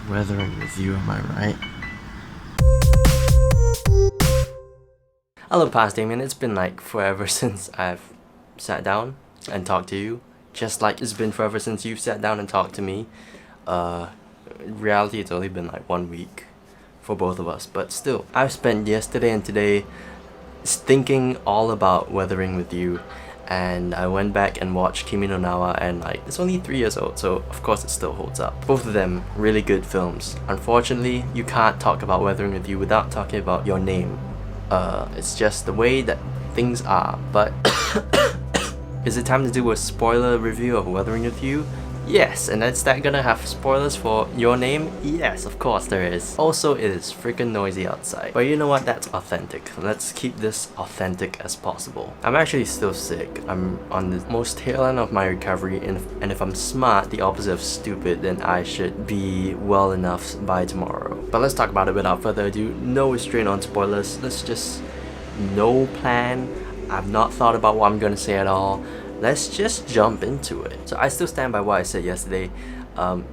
Weathering with you, am I right? Hello, past Damien. It's been like forever since I've sat down and talked to you. Just like it's been forever since you've sat down and talked to me. In reality, it's only been like 1 week for both of us, but still. I've spent yesterday and today thinking all about Weathering with You, and I went back and watched Kimi no Nawa, and like it's only 3 years old, so of course it still holds up. Both of them really good films. Unfortunately, you can't talk about Weathering with You without talking about Your Name. It's just the way that things are. But is it time to do a spoiler review of Weathering with You? Yes. And is that gonna have spoilers for Your Name? Yes, of course there is. Also, it is freaking noisy outside, but you know what, that's authentic. Let's keep this authentic as possible. I'm actually still sick. I'm on the most tail end of my recovery, and if I'm smart, the opposite of stupid, then I should be well enough by tomorrow. But let's talk about it without further ado. No restraint on spoilers. Let's just no plan. I've not thought about what I'm gonna say at all. Let's just jump into it. So I still stand by what I said yesterday,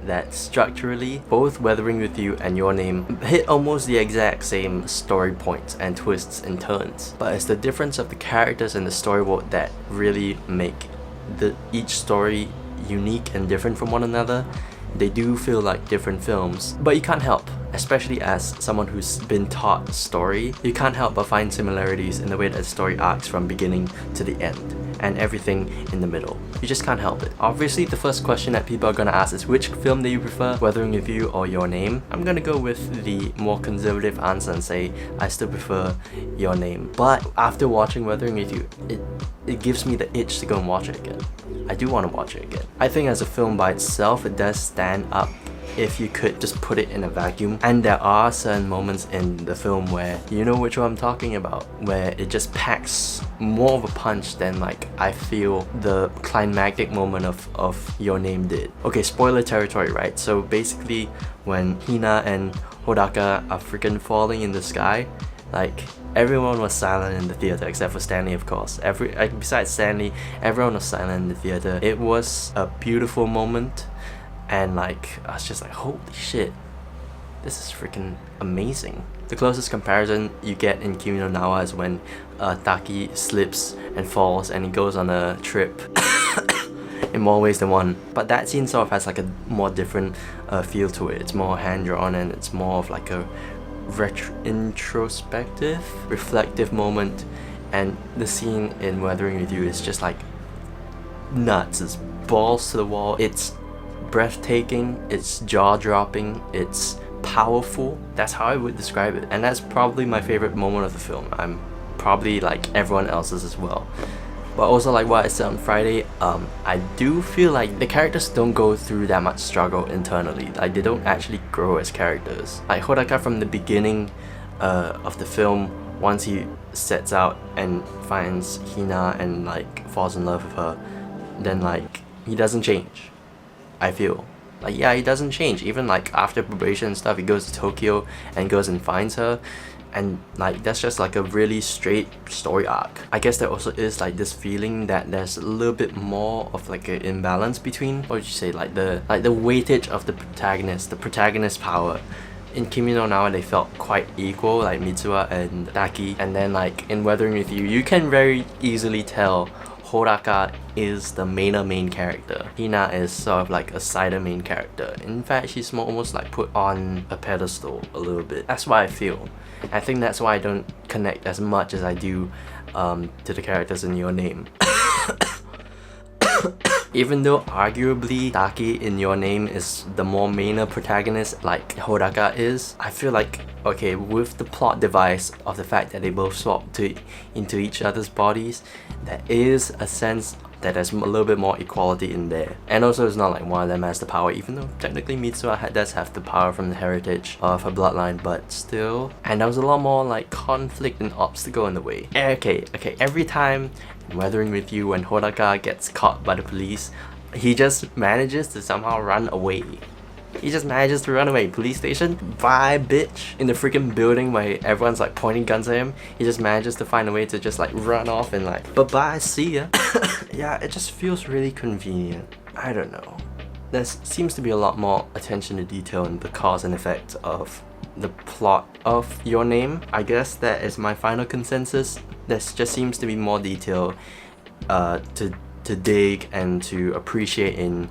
that structurally, both Weathering with You and Your Name hit almost the exact same story points and twists and turns. But it's the difference of the characters and the storyboard that really make each story unique and different from one another. They do feel like different films, but you can't help, especially as someone who's been taught story, you can't help but find similarities in the way that the story arcs from beginning to the end, and everything in the middle. You just can't help it. Obviously, the first question that people are gonna ask is which film do you prefer, Weathering with You or Your Name? I'm gonna go with the more conservative answer and say I still prefer Your Name. But after watching Weathering with You, it gives me the itch to go and watch it again. I do want to watch it again. I think as a film by itself, it does stand up if you could just put it in a vacuum. And there are certain moments in the film where, you know which one I'm talking about, where it just packs more of a punch than like I feel the climactic moment of Your Name did. Okay, spoiler territory, right? So basically when Hina and Hodaka are freaking falling in the sky, like everyone was silent in the theater except for Stanley, of course. Besides Stanley, everyone was silent in the theater. It was a beautiful moment, and like I was just like, holy shit, this is freaking amazing. The closest comparison you get in Kimi no Nawa is when Taki slips and falls and he goes on a trip in more ways than one. But that scene sort of has like a more different feel to it. It's more hand-drawn and it's more of like a introspective, reflective moment, and the scene in Weathering with You is just like nuts. It's balls to the wall. It's breathtaking. It's jaw-dropping. It's powerful. That's how I would describe it, and that's probably my favorite moment of the film. I'm probably like everyone else's as well. But also, like what I said on Friday, I do feel like the characters don't go through that much struggle internally. Like they don't actually grow as characters. Like Hodaka from the beginning of the film, once he sets out and finds Hina and like falls in love with her, then like he doesn't change. I feel like, yeah, he doesn't change. Even like after probation and stuff, he goes to Tokyo and goes and finds her. And like that's just like a really straight story arc. I guess there also is like this feeling that there's a little bit more of like an imbalance between, what would you say, like the weightage of the protagonist power. In Kimi no Nawa they felt quite equal, like Mitsuha and Taki, and then like in Weathering with You, you can very easily tell Hodaka is the main character. Hina is sort of like a side main character. In fact, she's more almost like put on a pedestal a little bit. That's why I feel. I think that's why I don't connect as much as I do to the characters in Your Name. Even though arguably Taki in Your Name is the more main protagonist like Hodaka is, I feel like, okay, with the plot device of the fact that they both swap into each other's bodies, there is a sense that there's a little bit more equality in there. And also it's not like one of them has the power, even though technically Mitsuha does have the power from the heritage of her bloodline, but still. And there was a lot more like conflict and obstacle in the way. Okay, every time Weathering with You when Hodaka gets caught by the police, he just manages to somehow run away. He just manages to run away. Police station? Bye, bitch. In the freaking building where everyone's like pointing guns at him, he just manages to find a way to just like run off and like, bye-bye, see ya. Yeah, it just feels really convenient. I don't know. there seems to be a lot more attention to detail in the cause and effect of the plot of Your Name. I guess that is my final consensus. There just seems to be more detail to dig and to appreciate in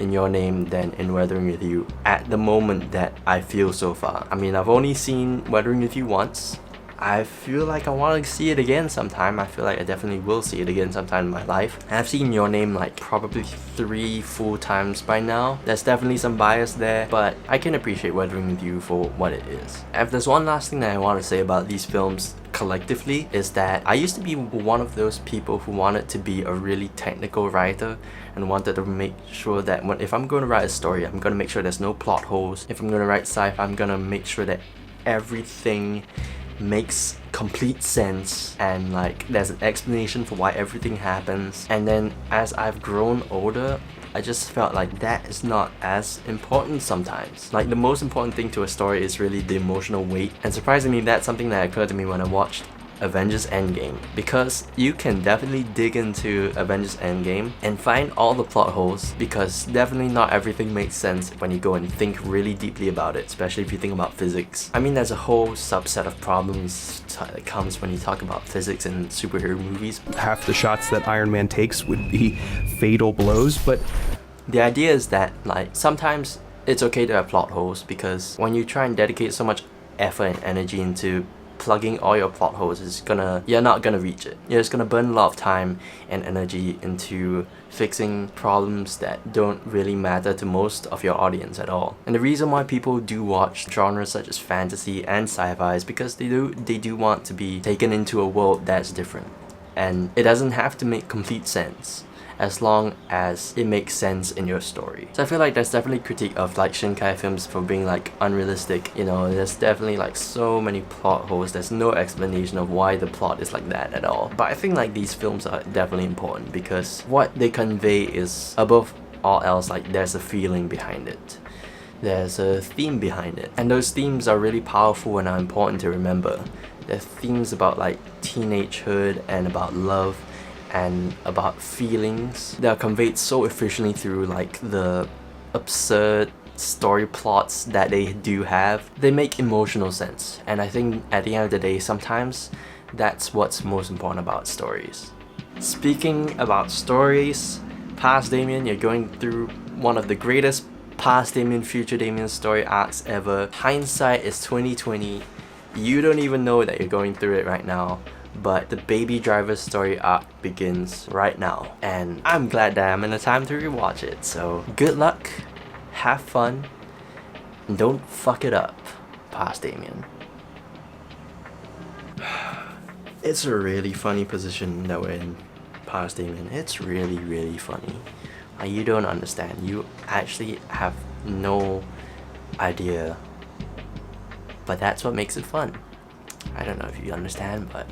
Your Name than in Weathering With You at the moment that I feel so far. I mean, I've only seen Weathering With You once. I feel like I want to see it again sometime. I feel like I definitely will see it again sometime in my life. I've seen Your Name like probably 3 full times by now. There's definitely some bias there, but I can appreciate Weathering With You for what it is. If there's one last thing that I want to say about these films collectively, is that I used to be one of those people who wanted to be a really technical writer and wanted to make sure that if I'm going to write a story, I'm going to make sure there's no plot holes. If I'm going to write sci-fi, I'm going to make sure that everything makes complete sense and like there's an explanation for why everything happens. And then as I've grown older, I just felt like that is not as important sometimes. Like the most important thing to a story is really the emotional weight, and surprisingly that's something that occurred to me when I watched Avengers Endgame, because you can definitely dig into Avengers Endgame and find all the plot holes, because definitely not everything makes sense when you go and think really deeply about it, especially if you think about physics. I mean, there's a whole subset of problems that comes when you talk about physics in superhero movies. Half the shots that Iron Man takes would be fatal blows, but the idea is that like sometimes it's okay to have plot holes, because when you try and dedicate so much effort and energy into plugging all your plot holes, you're not gonna reach it. You're just gonna burn a lot of time and energy into fixing problems that don't really matter to most of your audience at all. And the reason why people do watch genres such as fantasy and sci-fi is because they do want to be taken into a world that's different. And it doesn't have to make complete sense, as long as it makes sense in your story. So I feel like there's definitely critique of like Shinkai films for being like unrealistic. You know, there's definitely like so many plot holes. There's no explanation of why the plot is like that at all. But I think like these films are definitely important because what they convey is, above all else, like there's a feeling behind it. There's a theme behind it. And those themes are really powerful and are important to remember. They're themes about like teenagehood and about love and about feelings that are conveyed so efficiently through like the absurd story plots that they do have. They make emotional sense, and I think at the end of the day, sometimes that's what's most important about stories. Speaking about stories, past Damien, you're going through one of the greatest past Damien, future Damien story arcs ever. Hindsight is 2020. You don't even know that you're going through it right now. But the Baby Driver story arc begins right now, and I'm glad that I'm in the time to rewatch it. So good luck, have fun, and don't fuck it up, past Damien. It's a really funny position that we're in, past Damien. It's really, really funny. Like, you don't understand. You actually have no idea. But that's what makes it fun. I don't know if you understand, but